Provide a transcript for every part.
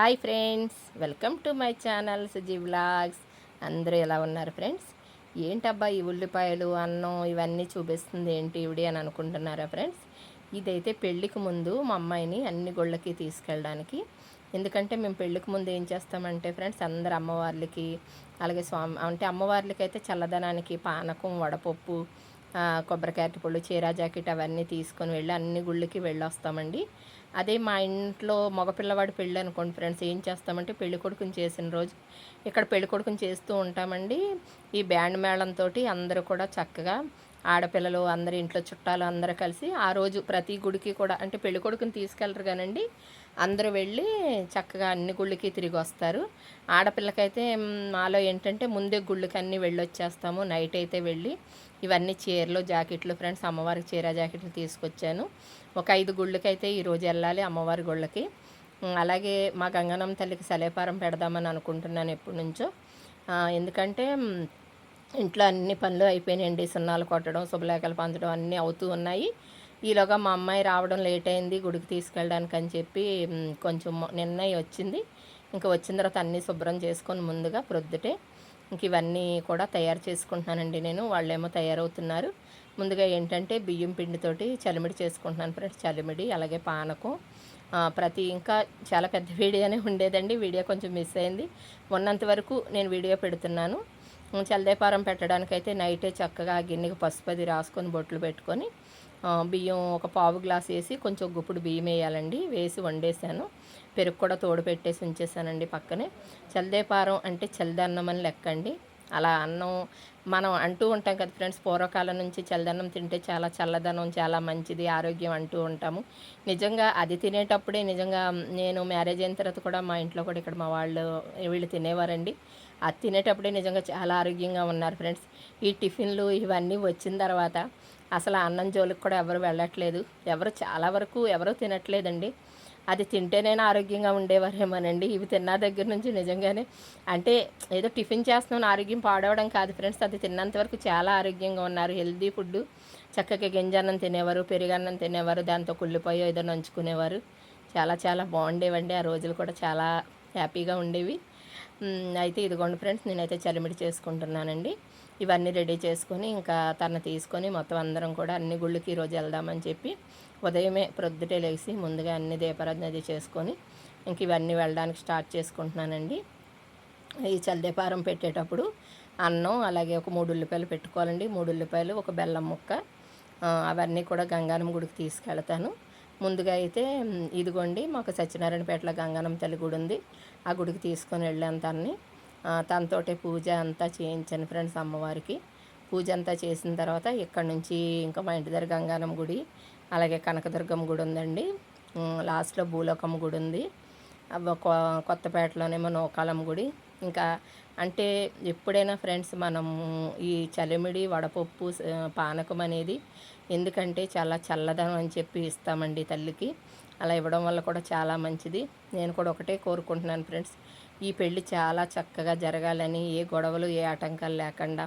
Hi friends, welcome to my channel Suji vlogs. అందరూ ఎలా ఉన్నారు ఫ్రెండ్స్? ఏంటబ్బా ఈ ఉల్లిపాయలు అన్నం ఇవన్నీ చూపిస్తుంది ఏంటి ఇవిడి అని అనుకుంటున్నారా ఫ్రెండ్స్? ఇదైతే పెళ్ళికి ముందు మా అమ్మాయిని అన్ని గుళ్ళకి తీసుకెళ్ళడానికి. ఎందుకంటే మేము పెళ్ళికి ముందు ఏం చేస్తామంటే ఫ్రెండ్స్, అందరు అమ్మవార్లకి అలాగే అమ్మవార్లకి అయితే చల్లదనానికి పానకం, వడపప్పు, కొబ్బరికాయ అరటిపళ్ళు, చీర జాకెట్ అవన్నీ తీసుకొని వెళ్ళి అన్ని గుళ్ళకి వెళ్ళొస్తామండి. అదే మా ఇంట్లో మగపిల్లవాడి పెళ్ళి అనుకోండి ఫ్రెండ్స్, ఏం చేస్తామంటే పెళ్ళికొడుకుని చేసిన రోజు ఇక్కడ పెళ్ళికొడుకుని చేస్తూ ఉంటామండి. ఈ బ్యాండ్ మేళంతో అందరూ కూడా చక్కగా ఆడపిల్లలు అందరి ఇంట్లో చుట్టాలు అందరూ కలిసి ఆ రోజు ప్రతి గుడికి కూడా, అంటే పెళ్ళికొడుకుని తీసుకెళ్ళరు కానండి, అందరూ వెళ్ళి చక్కగా అన్ని గుళ్ళకి తిరిగి వస్తారు. ఆడపిల్లకైతే మాలో ఏంటంటే ముందే గుళ్ళకి అన్నీ వెళ్ళొచ్చేస్తాము. నైట్ అయితే వెళ్ళి ఇవన్నీ చీరలు జాకెట్లు ఫ్రెండ్స్, అమ్మవారికి చీర జాకెట్లు తీసుకొచ్చాను. ఒక 5 గుళ్ళకైతే ఈరోజు వెళ్ళాలి అమ్మవారి గుళ్ళకి. అలాగే మా గంగనమ్మ తల్లికి సలేపారం పెడదామని అనుకుంటున్నాను ఎప్పటి నుంచో. ఎందుకంటే ఇంట్లో అన్ని పనులు అయిపోయినాయండి. సున్నాలు కొట్టడం, శుభలేఖలు పంచడం అన్నీ అవుతూ ఉన్నాయి. ఈలోగా మా అమ్మాయి రావడం లేట్ అయింది గుడికి తీసుకెళ్ళడానికి అని చెప్పి కొంచెం నిన్నయ్య వచ్చింది. ఇంకా వచ్చిన తర్వాత అన్నీ శుభ్రం చేసుకొని ముందుగా ప్రొద్దుటే ఇంక ఇవన్నీ కూడా తయారు చేసుకుంటున్నానండి నేను. వాళ్ళేమో తయారవుతున్నారు. ముందుగా ఏంటంటే బియ్యం పిండితోటి చలిమిడి చేసుకుంటున్నాను ఫ్రెండ్స్. చలిమిడి అలాగే పానకం ఇంకా చాలా పెద్ద వీడియోనే ఉండేదండి. వీడియో కొంచెం మిస్ అయింది. ఉన్నంత వరకు నేను వీడియో పెడుతున్నాను. చల్దేపారం పెట్టడానికైతే నైటే చక్కగా గిన్నెకి పసుపది రాసుకొని బొట్లు పెట్టుకొని బియ్యం ఒక పావు గ్లాస్ వేసి కొంచెం గుప్పుడు బియ్యం వేయాలండి. వేసి వండేసాను. పెరుగు కూడా తోడు పెట్టేసి ఉంచేసానండి పక్కనే. చల్దేపారం అంటే చల్దన్నం అని లెక్కండి. అలా అన్నం మనం అంటూ ఉంటాం కదా ఫ్రెండ్స్, పూర్వకాలం నుంచి చల్లదన్నం తింటే చాలా చల్లదనం, చాలా మంచిది, ఆరోగ్యం అంటూ ఉంటాము. నిజంగా అది తినేటప్పుడే నిజంగా నేను మ్యారేజ్ అయిన తర్వాత కూడా మా ఇంట్లో కూడా ఇక్కడ మా వీళ్ళు తినేవారండి. అది తినేటప్పుడే నిజంగా చాలా ఆరోగ్యంగా ఉన్నారు ఫ్రెండ్స్. ఈ టిఫిన్లు ఇవన్నీ వచ్చిన తర్వాత అసలు అన్నం జోలికి కూడా ఎవరు వెళ్ళట్లేదు. చాలా వరకు ఎవరు తినట్లేదండి. అది తింటేనైనా ఆరోగ్యంగా ఉండేవారేమోనండి. ఇవి తిన్న దగ్గర నుంచి నిజంగానే అంటే ఏదో టిఫిన్ చేస్తున్నాను ఆరోగ్యం పాడవడం కాదు ఫ్రెండ్స్, అది తిన్నంత వరకు చాలా ఆరోగ్యంగా ఉన్నారు. హెల్దీ ఫుడ్ చక్కగా గింజన్నం తినేవారు, పెరుగన్నం తినేవారు, దాంతో కుళ్ళిపోయో ఏదో నంచుకునేవారు. చాలా చాలా బాగుండేవండి. ఆ రోజులు కూడా చాలా హ్యాపీగా ఉండేవి. అయితే ఇదిగోండి ఫ్రెండ్స్, నేనైతే చలిమిడి చేసుకుంటున్నానండి. ఇవన్నీ రెడీ చేసుకొని ఇంకా తను తీసుకొని మొత్తం అందరం కూడా అన్ని గుళ్ళకి ఈరోజు వెళ్దామని చెప్పి ఉదయమే ప్రొద్దుటే లేచి ముందుగా అన్ని దీపారాధన అది చేసుకొని ఇంక ఇవన్నీ వెళ్ళడానికి స్టార్ట్ చేసుకుంటున్నానండి. ఈ చల్దేపారం పెట్టేటప్పుడు అన్నం అలాగే ఒక 3 ఉల్లిపాయలు పెట్టుకోవాలండి. 3 ఉల్లిపాయలు, ఒక బెల్లం ముక్క, అవన్నీ కూడా గంగానమ్మ గుడికి తీసుకెళ్తాను. ముందుగా అయితే ఇదిగోండి మాకు సత్యనారాయణపేటలో గంగానమ్మ తల్లి గుడి ఉంది. ఆ గుడికి తీసుకొని వెళ్ళాను తనని. తనతోటే పూజ అంతా చేయించాను ఫ్రెండ్స్ అమ్మవారికి. పూజ అంతా చేసిన తర్వాత ఇక్కడ నుంచి ఇంకా మా ఇంటి దగ్గర గంగానమ్మ గుడి అలాగే కనకదుర్గమ్మ గుడి ఉందండి. లాస్ట్లో భూలోకమ్మ గుడి ఉంది. కొత్తపేటలోనేమో నూకాలమ్మ గుడి. ఇంకా అంటే ఎప్పుడైనా ఫ్రెండ్స్ మనము ఈ చలిమిడి, వడపప్పు, పానకం అనేది ఎందుకంటే చాలా చల్లదనం అని చెప్పి ఇస్తామండి తల్లికి. అలా ఇవ్వడం వల్ల కూడా చాలా మంచిది. నేను కూడా ఒకటే కోరుకుంటున్నాను ఫ్రెండ్స్, ఈ పెళ్ళి చాలా చక్కగా జరగాలని, ఏ గొడవలు ఏ ఆటంకాలు లేకుండా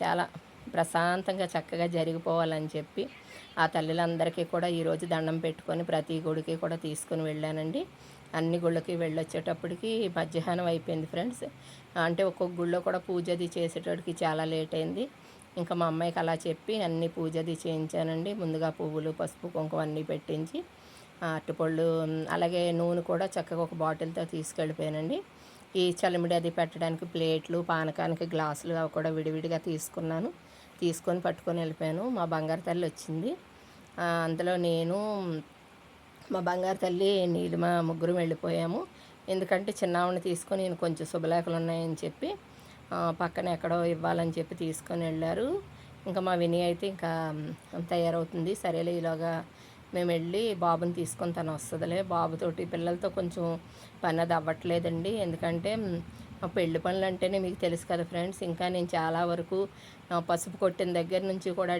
చాలా ప్రశాంతంగా చక్కగా జరిగిపోవాలని చెప్పి ఆ తల్లులందరికీ కూడా ఈరోజు దండం పెట్టుకొని ప్రతి గుడికి కూడా తీసుకొని వెళ్ళానండి. అన్ని గుళ్ళకి వెళ్ళొచ్చేటప్పటికి మధ్యాహ్నం అయిపోయింది ఫ్రెండ్స్. అంటే ఒక్కొక్క గుళ్ళో కూడా పూజ అది చేసేటప్పటికి చాలా లేట్ అయింది. ఇంకా మా అమ్మాయికి అలా చెప్పి అన్ని పూజ అది చేయించానండి. ముందుగా పువ్వులు, పసుపు, కుంకుమ అన్నీ పెట్టించి అరటిపళ్ళు అలాగే నూనె కూడా చక్కగా ఒక బాటిల్తో తీసుకెళ్ళిపోయానండి. ఈ చలిమిడి అది పెట్టడానికి ప్లేట్లు, పానకానికి గ్లాసులు అవి కూడా విడివిడిగా తీసుకొని పట్టుకొని వెళ్ళిపోయాను. మా బంగారు తల్లి వచ్చింది. అందులో నేను, మా బంగారు తల్లి, నీలిమ ముగ్గురం వెళ్ళిపోయాము. ఎందుకంటే చిన్నావుని తీసుకొని నేను కొంచెం శుభలేఖలు ఉన్నాయని చెప్పి పక్కన ఎక్కడో ఇవ్వాలని చెప్పి తీసుకొని వెళ్ళారు. ఇంకా మా విని అయితే ఇంకా తయారవుతుంది. సరేలే ఈలోగా మేము వెళ్ళి బాబుని తీసుకొని తను వస్తుందిలే. బాబుతోటి పిల్లలతో కొంచెం పని అది అవ్వట్లేదండి. ఎందుకంటే పెళ్లి పనులు అంటేనే మీకు తెలుసు కదా ఫ్రెండ్స్. ఇంకా నేను చాలా వరకు పసుపు కొట్టిన దగ్గర నుంచి కూడా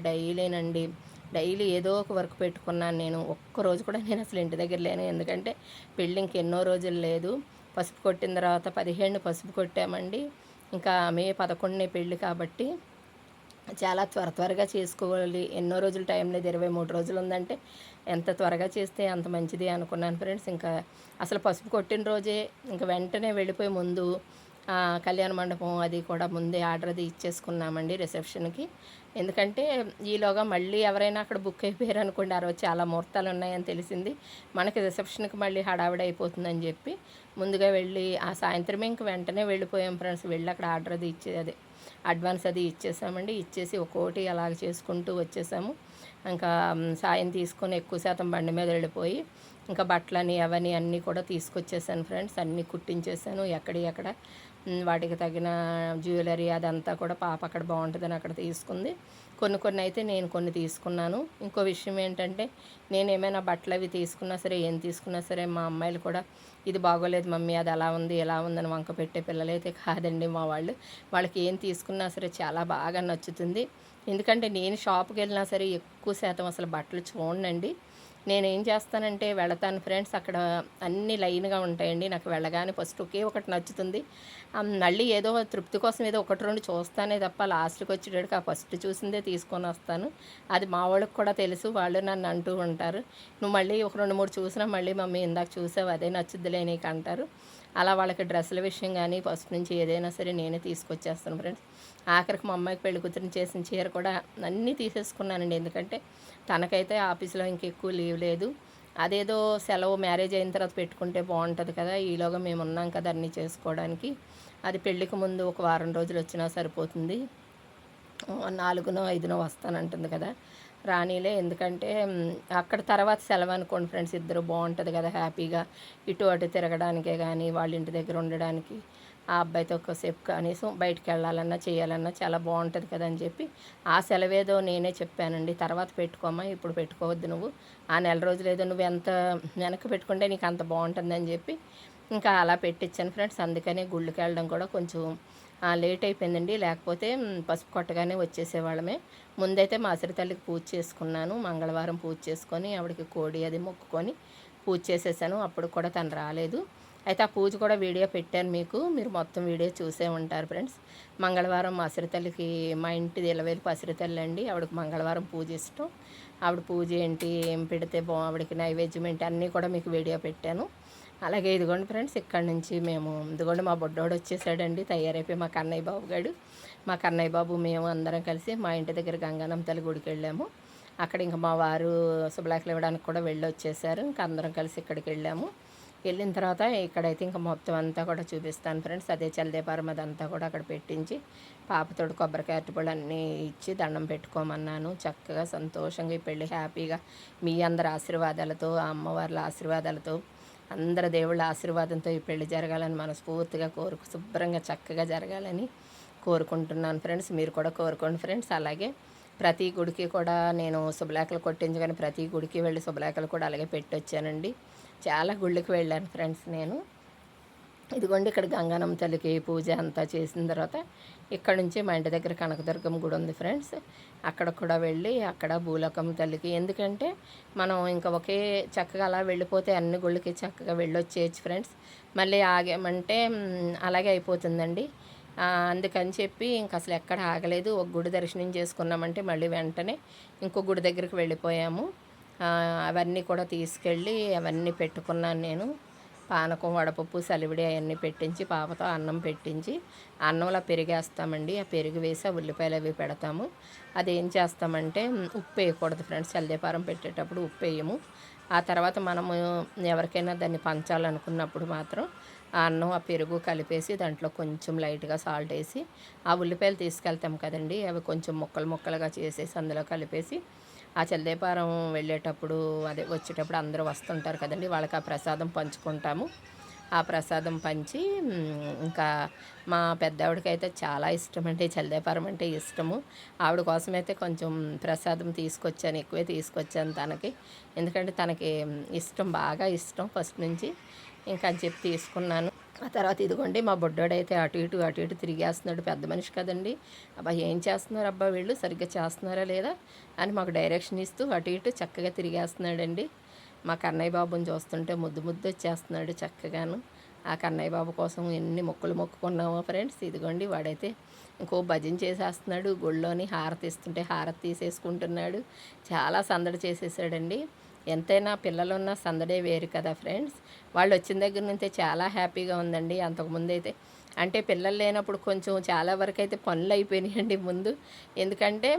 డైలీ ఏదో ఒక వర్క్ పెట్టుకున్నాను నేను. ఒక్కరోజు కూడా నేను అసలు ఇంటి దగ్గర లేను. ఎందుకంటే పెళ్ళి ఇంకెన్నో రోజులు లేదు. పసుపు కొట్టిన తర్వాత 15 పసుపు కొట్టామండి. ఇంకా మే 11 పెళ్ళి కాబట్టి చాలా త్వరగా చేసుకోవాలి. ఎన్నో రోజులు టైం లేదు, 23 రోజులు ఉందంటే ఎంత త్వరగా చేస్తే అంత మంచిది అనుకున్నాను ఫ్రెండ్స్. ఇంకా అసలు పసుపు కొట్టిన రోజే ఇంక వెంటనే వెళ్ళిపోయి ముందు కళ్యాణ మండపం అది కూడా ముందే ఆర్డర్ అది ఇచ్చేసుకున్నామండి రిసెప్షన్‌కి. ఎందుకంటే ఈలోగా మళ్ళీ ఎవరైనా అక్కడ బుక్ అయిపోయారనుకోండి, ఆ రోజు చాలా ముహూర్తాలు ఉన్నాయని తెలిసింది. మనకి రిసెప్షన్‌కి మళ్ళీ హడావిడి అయిపోతుందని చెప్పి ముందుగా వెళ్ళి ఆ సాయంత్రమే ఇంక వెంటనే వెళ్ళిపోయాం ఫ్రెండ్స్. వెళ్ళి అక్కడ ఆర్డర్ అది అదే అడ్వాన్స్ అది ఇచ్చేసామండి. ఇచ్చేసి ఒక్కోటి అలాగ చేసుకుంటూ వచ్చేసాము. ఇంకా సాయం తీసుకొని ఎక్కువ శాతం బండి మీద వెళ్ళిపోయి ఇంకా బట్టలని అవని అన్నీ కూడా తీసుకొచ్చేసాను ఫ్రెండ్స్. అన్నీ కుట్టించేసాను ఎక్కడ వాటికి తగిన జ్యువెలరీ అదంతా కూడా పాప అక్కడ బాగుంటుందని అక్కడ తీసుకుంది. కొన్ని అయితే నేను కొన్ని తీసుకున్నాను. ఇంకో విషయం ఏంటంటే, నేను ఏమైనా బట్టలు అవి తీసుకున్నా సరే, ఏం తీసుకున్నా సరే, మా అమ్మాయిలు కూడా ఇది బాగోలేదు మమ్మీ, అది అలా ఉంది ఇలా ఉందని వంక పెట్టే పిల్లలైతే కాదండి మా వాళ్ళు. వాళ్ళకి ఏం తీసుకున్నా సరే చాలా బాగా నచ్చుతుంది. ఎందుకంటే నేను షాప్కి వెళ్ళినా సరే ఎక్కువ శాతం అసలు బట్టలు చూడనండి. నేనేం చేస్తానంటే వెళతాను ఫ్రెండ్స్, అక్కడ అన్నీ లైన్‌గా ఉంటాయండి. నాకు వెళ్ళగానే ఫస్ట్ ఒకే ఒకటి నచ్చుతుంది. మళ్ళీ ఏదో తృప్తి కోసం ఏదో 1, 2 చూస్తానే తప్ప లాస్ట్‌కి వచ్చేటప్పటికి ఆ ఫస్ట్ చూసిందే తీసుకొనొస్తాను. అది మా వాళ్ళకి కూడా తెలుసు. వాళ్ళు నన్ను అంటూ ఉంటారు, "నువ్వు మళ్ళీ ఒక 2, 3 చూసినా మళ్ళీ మమ్మీ ఇందాక చూసావు అదే నచ్చుద్దిలే నీకు" అంటారు. అలా వాళ్ళకి డ్రెస్సుల విషయం కానీ ఫస్ట్ నుంచి ఏదైనా సరే నేనే తీసుకొచ్చేస్తాను ఫ్రెండ్స్. ఆఖరికి మా అమ్మాయికి పెళ్లి కూతురిని చేసిన చీర కూడా అన్నీ తీసేసుకున్నానండి. ఎందుకంటే తనకైతే ఆఫీస్‌లో ఇంకెక్కువ లీవ్ లేదు. అదేదో సెలవు మ్యారేజ్ అయిన తర్వాత పెట్టుకుంటే బాగుంటుంది కదా, ఈలోగా మేము ఉన్నాం కదా అన్నీ చేసుకోవడానికి. అది పెళ్ళికి ముందు ఒక వారం రోజులు వచ్చినా సరిపోతుంది. 4నో 5నో వస్తానంటుంది కదా, రానీలే. ఎందుకంటే అక్కడ తర్వాత సెలవు అనుకోండి ఫ్రెండ్స్, ఇద్దరు బాగుంటుంది కదా హ్యాపీగా ఇటు అటు తిరగడానికే కానీ వాళ్ళ ఇంటి దగ్గర ఉండడానికి, ఆ అబ్బాయితో ఒకసేపు కనీసం బయటికి వెళ్ళాలన్నా చేయాలన్నా చాలా బాగుంటుంది కదా అని చెప్పి ఆ సెలవేదో నేనే చెప్పానండి. తర్వాత పెట్టుకోమ్మా, ఇప్పుడు పెట్టుకోవద్దు నువ్వు, ఆ నెల రోజులు ఏదో నువ్వు ఎంత వెనక్కి పెట్టుకుంటే నీకు అంత బాగుంటుందని చెప్పి ఇంకా అలా పెట్టించాను ఫ్రెండ్స్. అందుకనే గుళ్ళకి వెళ్ళడం కూడా కొంచెం లేట్ అయిపోయిందండి. లేకపోతే పసుపు కొట్టగానే వచ్చేసేవాళ్ళమే. ముందైతే మా అసరి తల్లికి పూజ చేసుకున్నాను. మంగళవారం పూజ చేసుకొని ఆవిడకి కోడి అది మొక్కుకొని పూజ చేసేసాను. అప్పుడు కూడా తను రాలేదు. అయితే ఆ పూజ కూడా వీడియో పెట్టాను మీకు. మీరు మొత్తం వీడియో చూసే ఉంటారు ఫ్రెండ్స్. మంగళవారం మా అసరి తల్లికి, మా ఇంటిది ఇలవేలుపు అసరి తల్లి అండి. ఆవిడకి మంగళవారం పూజ ఇష్టం. ఆవిడ పూజ ఏంటి, ఏం పెడితే ఆవిడకి నైవేద్యం ఏంటి అన్నీ కూడా మీకు వీడియో పెట్టాను. అలాగే ఇదిగోండి ఫ్రెండ్స్, ఇక్కడ నుంచి మేము ఇదిగోండి మా బొడ్డోడు వచ్చేసాడండి తయారైపోయి, మా కన్నయ్య బాబు గాడు. మా కన్నయ్య బాబు మేము అందరం కలిసి మా ఇంటి దగ్గర గంగానమ్మ తల్లి గుడికి వెళ్ళాము. అక్కడ ఇంకా మా వారు శుభలేఖలు ఇవ్వడానికి కూడా వెళ్ళి వచ్చేసారు. ఇంకా అందరం కలిసి ఇక్కడికి వెళ్ళాము. వెళ్ళిన తర్వాత ఇక్కడైతే ఇంకా మొత్తం అంతా కూడా చూపిస్తాను ఫ్రెండ్స్. అదే చల్దేపారం అదంతా కూడా అక్కడ పెట్టించి పాపతోడు కొబ్బరికాయ అరటిపళ్ళు అన్నీ ఇచ్చి దండం పెట్టుకోమన్నాను. చక్కగా సంతోషంగా ఈ పెళ్ళి హ్యాపీగా మీ అందరి ఆశీర్వాదాలతో, ఆ అమ్మవార్ల ఆశీర్వాదాలతో, అందరి దేవుళ్ళ ఆశీర్వాదంతో ఈ పెళ్లి జరగాలని మనస్ఫూర్తిగా శుభ్రంగా చక్కగా జరగాలని కోరుకుంటున్నాను ఫ్రెండ్స్. మీరు కూడా కోరుకోండి ఫ్రెండ్స్. అలాగే ప్రతి గుడికి కూడా నేను శుభలేఖలు కొట్టించుకొని ప్రతి గుడికి వెళ్ళి శుభలేఖలు కూడా అలాగే పెట్టొచ్చానండి. చాలా గుళ్ళకి వెళ్ళాను ఫ్రెండ్స్ నేను. ఇదిగోండి ఇక్కడ గంగానమ్మ తల్లికి పూజ అంతా చేసిన తర్వాత ఇక్కడ నుంచి మా ఇంటి దగ్గర కనకదుర్గమ్మ గుడి ఉంది ఫ్రెండ్స్. అక్కడ కూడా వెళ్ళి అక్కడ భూలోకమ్మ తల్లికి, ఎందుకంటే మనం ఇంకా ఒకే చక్కగా అలా వెళ్ళిపోతే అన్ని గుళ్ళకి చక్కగా వెళ్ళొచ్చేయచ్చు ఫ్రెండ్స్. మళ్ళీ ఆగామంటే అలాగే అయిపోతుందండి. అందుకని చెప్పి ఇంక అసలు ఎక్కడ ఆగలేదు. ఒక గుడి దర్శనం చేసుకున్నామంటే మళ్ళీ వెంటనే ఇంకో గుడి దగ్గరికి వెళ్ళిపోయాము. అవన్నీ కూడా తీసుకెళ్ళి అవన్నీ పెట్టుకున్నాను నేను. పానకం, వడపప్పు, సలివిడి అవన్నీ పెట్టించి పాపతో అన్నం పెట్టించి, అన్నంలో పెరిగేస్తామండి. ఆ పెరుగు వేసి ఆ ఉల్లిపాయలు అవి పెడతాము. అదేం చేస్తామంటే ఉప్పు వేయకూడదు ఫ్రెండ్స్. చల్దేపారం పెట్టేటప్పుడు ఉప్పు వేయము. ఆ తర్వాత మనము ఎవరికైనా దాన్ని పంచాలనుకున్నప్పుడు మాత్రం ఆ అన్నం ఆ పెరుగు కలిపేసి దాంట్లో కొంచెం లైట్గా సాల్ట్ వేసి, ఆ ఉల్లిపాయలు తీసుకెళ్తాం కదండి, అవి కొంచెం ముక్కలు ముక్కలుగా చేసేసి అందులో కలిపేసి ఆ చల్దేపారం వెళ్ళేటప్పుడు అదే వచ్చేటప్పుడు అందరూ వస్తుంటారు కదండి, వాళ్ళకి ఆ ప్రసాదం పంచుకుంటాము. ఆ ప్రసాదం పంచి ఇంకా మా పెద్దావిడకైతే చాలా ఇష్టం అండి, చల్దేపారం అంటే ఇష్టము. ఆవిడ కోసమైతే కొంచెం ప్రసాదం తీసుకొచ్చాను, ఎక్కువే తీసుకొచ్చాను తనకి. ఎందుకంటే తనకి ఇష్టం, బాగా ఇష్టం ఫస్ట్ నుంచి. ఇంకా అని చెప్పి తీసుకున్నాను. ఆ తర్వాత ఇదిగోండి మా బొడ్డోడైతే అటు ఇటు తిరిగేస్తున్నాడు. పెద్ద మనిషి కదండి, అబ్బా ఏం చేస్తున్నారు అబ్బా వీళ్ళు, సరిగ్గా చేస్తున్నారా లేదా అని మాకు డైరెక్షన్ ఇస్తూ అటు ఇటు చక్కగా తిరిగేస్తున్నాడండి. మా కన్నయ్య బాబుని చూస్తుంటే ముద్దు వచ్చేస్తున్నాడు చక్కగాను. ఆ కన్నయ్య బాబు కోసం ఎన్ని మొక్కులు మొక్కుకున్నామో ఫ్రెండ్స్. ఇదిగోండి వాడైతే ఇంకో భజన చేసేస్తున్నాడు. గుళ్ళోని హారతి ఇస్తుంటే హారతి తీసేసుకుంటున్నాడు. చాలా సందడి చేసేసాడండి. ఎంతైనా పిల్లలున్న సందడే వేరు కదా ఫ్రెండ్స్. వాళ్ళు వచ్చిన దగ్గర నుంచే చాలా హ్యాపీగా ఉందండి. అంతకుముందైతే అంటే పిల్లలు లేనప్పుడు కొంచెం చాలా వరకు అయితే పనులు అయిపోయినాయండి ముందు. ఎందుకంటే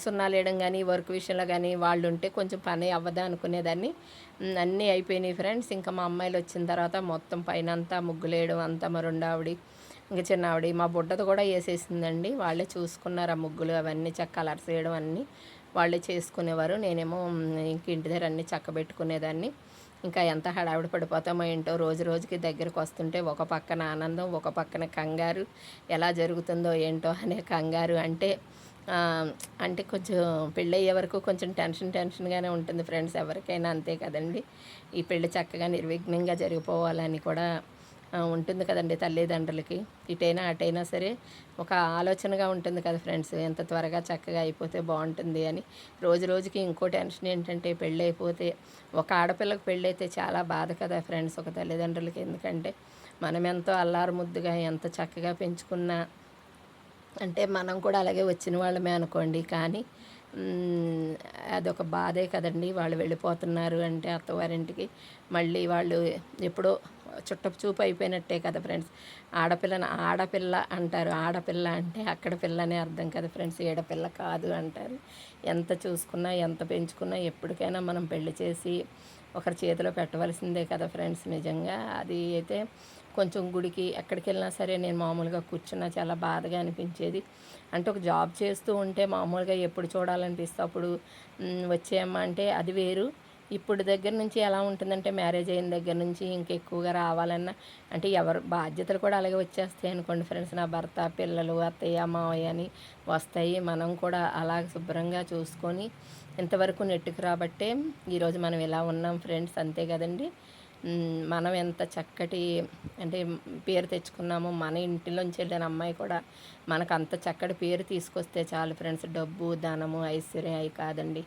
సున్నాలేయడం కానీ, వర్క్ విషయంలో కానీ వాళ్ళు ఉంటే కొంచెం పని అవ్వదా అనుకునేదాన్ని. అన్నీ అయిపోయినాయి ఫ్రెండ్స్. ఇంకా మా అమ్మాయిలు వచ్చిన తర్వాత మొత్తం పైనంతా ముగ్గులేయడం అంతా మా రెండావిడ, ఇంక చిన్నావిడ, మా బుడ్డది కూడా వేసేసిందండి. వాళ్ళే చూసుకున్నారు ఆ ముగ్గులు అవన్నీ కలర్స్ వేయడం అన్నీ వాళ్ళే చేసుకునేవారు. నేనేమో ఇంక ఇంటి దగ్గర అన్నీ చక్కబెట్టుకునేదాన్ని. ఇంకా ఎంత హడావిడి పడిపోతామో ఏంటో, రోజు రోజుకి దగ్గరికి వస్తుంటే ఒక పక్కన ఆనందం, ఒక పక్కన కంగారు. ఎలా జరుగుతుందో ఏంటో అనే కంగారు. అంటే కొంచెం పెళ్ళయ్యే వరకు కొంచెం టెన్షన్గానే ఉంటుంది ఫ్రెండ్స్, ఎవరికైనా అంతే కదండి. ఈ పెళ్ళి చక్కగా నిర్విఘ్నంగా జరిగిపోవాలని కూడా ఉంటుంది కదండి తల్లిదండ్రులకి. ఇటైనా అటైనా సరే ఒక ఆలోచనగా ఉంటుంది కదా ఫ్రెండ్స్, ఎంత త్వరగా చక్కగా అయిపోతే బాగుంటుంది అని. రోజు రోజుకి ఇంకో టెన్షన్ ఏంటంటే, పెళ్ళి అయిపోతే ఒక ఆడపిల్లకు పెళ్ళైతే చాలా బాధ కదా ఫ్రెండ్స్ ఒక తల్లిదండ్రులకి. ఎందుకంటే మనం ఎంతో అల్లారు ముద్దుగా ఎంత చక్కగా పెంచుకున్నా, అంటే మనం కూడా అలాగే వచ్చిన వాళ్ళమే అనుకోండి, కానీ అదొక బాధే కదండి. వాళ్ళు వెళ్ళిపోతున్నారు అంటే అత్తవారింటికి, మళ్ళీ వాళ్ళు ఎప్పుడో చుట్టపు చూపు అయిపోయినట్టే కదా ఫ్రెండ్స్. ఆడపిల్లని ఆడపిల్ల అంటారు. ఆడపిల్ల అంటే అక్కడ పిల్లనే అర్థం కదా ఫ్రెండ్స్, ఏడపిల్ల కాదు అంటారు. ఎంత చూసుకున్నా ఎంత పెంచుకున్నా ఎప్పటికైనా మనం పెళ్లి చేసి ఒకరి చేతిలో పెట్టవలసిందే కదా ఫ్రెండ్స్. నిజంగా అది అయితే కొంచెం గుడికి ఎక్కడికి వెళ్ళినా సరే నేను మామూలుగా కూర్చున్నా చాలా బాధగా అనిపించేది. అంటే ఒక జాబ్ చేస్తూ ఉంటే మామూలుగా ఎప్పుడు చూడాలనిపిస్తే అప్పుడు వచ్చేయమ్మా అంటే అది వేరు. ఇప్పుడు దగ్గర నుంచి ఎలా ఉంటుందంటే, మ్యారేజ్ అయిన దగ్గర నుంచి ఇంకెక్కువగా రావాలన్నా అంటే ఎవరు బాధ్యతలు కూడా అలాగే వచ్చేస్తాయి అనుకోండి ఫ్రెండ్స్. నా భర్త, పిల్లలు, అత్తయ్య, మావయ్య అని వస్తాయి. మనం కూడా అలా శుభ్రంగా చూసుకొని ఇంతవరకు నెట్టుకు రాబట్టే ఈరోజు మనం ఇలా ఉన్నాం ఫ్రెండ్స్, అంతే కదండి. మనం ఎంత చక్కటి అంటే పేరు తెచ్చుకున్నామో, మన ఇంటిలోంచి వెళ్ళిన అమ్మాయి కూడా మనకు అంత చక్కటి పేరు తీసుకొస్తే చాలు ఫ్రెండ్స్. డబ్బు, ధనము, ఐశ్వర్యం అవి కాదండి.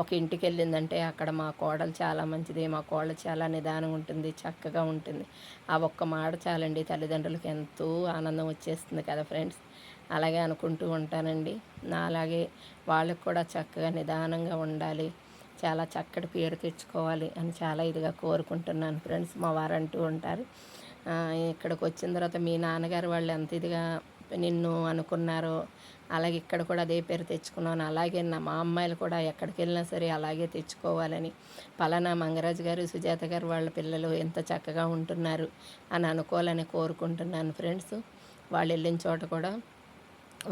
ఒక ఇంటికి వెళ్ళిందంటే అక్కడ మా కోడలు చాలా మంచిది, మా కోడలు చాలా నిదానం ఉంటుంది, చక్కగా ఉంటుంది. ఆ ఒక్క మాట చాలండి తల్లిదండ్రులకు ఎంతో ఆనందం వచ్చేస్తుంది కదా ఫ్రెండ్స్. అలాగే అనుకుంటూ ఉంటానండి. అలాగే వాళ్ళకు కూడా చక్కగా నిదానంగా ఉండాలి, చాలా చక్కటి పేరు తెచ్చుకోవాలి అని చాలా ఇదిగా కోరుకుంటున్నాను ఫ్రెండ్స్. మా వారు అంటూ ఉంటారు, ఇక్కడికి వచ్చిన తర్వాత మీ నాన్నగారు వాళ్ళు ఎంత ఇదిగా నిన్ను అనుకున్నారో అలాగే ఇక్కడ కూడా అదే పేరు తెచ్చుకున్నాను, అలాగే మా అమ్మాయిలు కూడా ఎక్కడికి వెళ్ళినా సరే అలాగే తెచ్చుకోవాలని, పలానా మంగరాజు గారు, సుజాత గారు వాళ్ళ పిల్లలు ఎంత చక్కగా ఉంటున్నారు అని అనుకోవాలని కోరుకుంటున్నాను ఫ్రెండ్స్. వాళ్ళు వెళ్ళిన చోట కూడా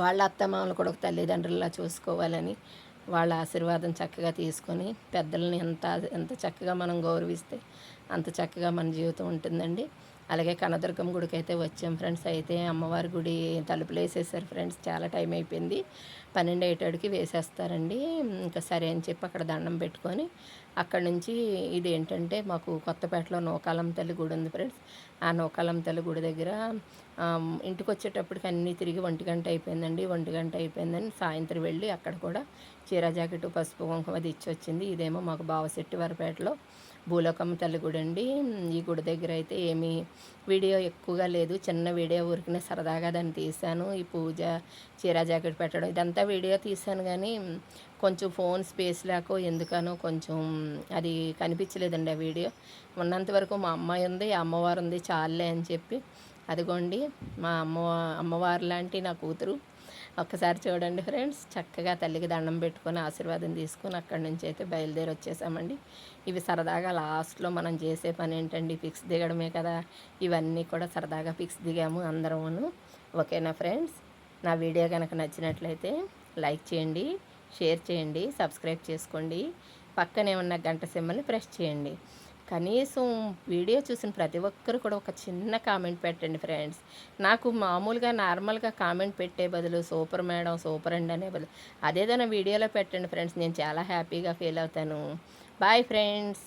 వాళ్ళ అత్తమామలు కూడా ఒక తల్లిదండ్రుల్లా చూసుకోవాలని, వాళ్ళ ఆశీర్వాదం చక్కగా తీసుకొని పెద్దలని ఎంత ఎంత చక్కగా మనం గౌరవిస్తే అంత చక్కగా మన జీవితం ఉంటుందండి. అలాగే కనదుర్గం గుడికి అయితే వచ్చాం ఫ్రెండ్స్. అయితే అమ్మవారి గుడి తలుపులు వేసేసారు ఫ్రెండ్స్, చాలా టైం అయిపోయింది. 12 అయ్యేటడికి వేసేస్తారండి. ఇంకా సరే అని చెప్పి అక్కడ దండం పెట్టుకొని అక్కడ నుంచి ఇదేంటంటే మాకు కొత్తపేటలో నూకాలం తల్లి గుడి ఉంది ఫ్రెండ్స్. ఆ నూకాలం తల్లి గుడి దగ్గర ఇంటికి వచ్చేటప్పటికి అన్నీ తిరిగి 1 గంట అయిపోయిందండి. 1 గంట అయిపోయిందని సాయంత్రం వెళ్ళి అక్కడ కూడా చీర జాకెట్, పసుపు, కుంకుమ అది ఇచ్చి వచ్చింది. ఇదేమో మాకు బావశెట్టివారిపేటలో భూలోకమ్మ తల్లి గుడి అండి. ఈ గుడి దగ్గర అయితే ఏమీ వీడియో ఎక్కువగా లేదు, చిన్న వీడియో ఊరికనే సరదాగా దాన్ని తీశాను. ఈ పూజ, చీర జాకెట్ పెట్టడం ఇదంతా వీడియో తీశాను, కానీ కొంచెం ఫోన్ స్పేస్ లేకో ఎందుకనో కొంచెం అది కనిపించలేదండి ఆ వీడియో. ఉన్నంతవరకు మా అమ్మాయి ఉంది, అమ్మవారు ఉంది చాలే అని చెప్పి, అదిగోండి మా అమ్మవారు లాంటి నా కూతురు. ఒక్కసారి చూడండి ఫ్రెండ్స్, చక్కగా తల్లికి దండం పెట్టుకొని ఆశీర్వాదం తీసుకొని అక్కడి నుంచి అయితే బయలుదేరి వచ్చేసామండి. ఇవి సరదాగా లాస్ట్లో మనం చేసే పని ఏంటండి, పిక్స్ దిగడమే కదా. ఇవన్నీ కూడా సరదాగా పిక్స్ దిగాము అందరమును. ఓకేనా ఫ్రెండ్స్, నా వీడియో కనుక నచ్చినట్లయితే లైక్ చేయండి, షేర్ చేయండి, సబ్స్క్రైబ్ చేసుకోండి, పక్కనే ఉన్న గంట సింబల్ని ప్రెస్ చేయండి. కనీసం వీడియో చూసిన ప్రతి ఒక్కరు కూడా ఒక చిన్న కామెంట్ పెట్టండి ఫ్రెండ్స్. నాకు మామూలుగా నార్మల్గా కామెంట్ పెట్టే బదులు సూపర్ మేడం, సూపర్ అండి అనే బదులు అదేదైనా వీడియోలో పెట్టండి ఫ్రెండ్స్, నేను చాలా హ్యాపీగా ఫీల్ అవుతాను. Bye friends.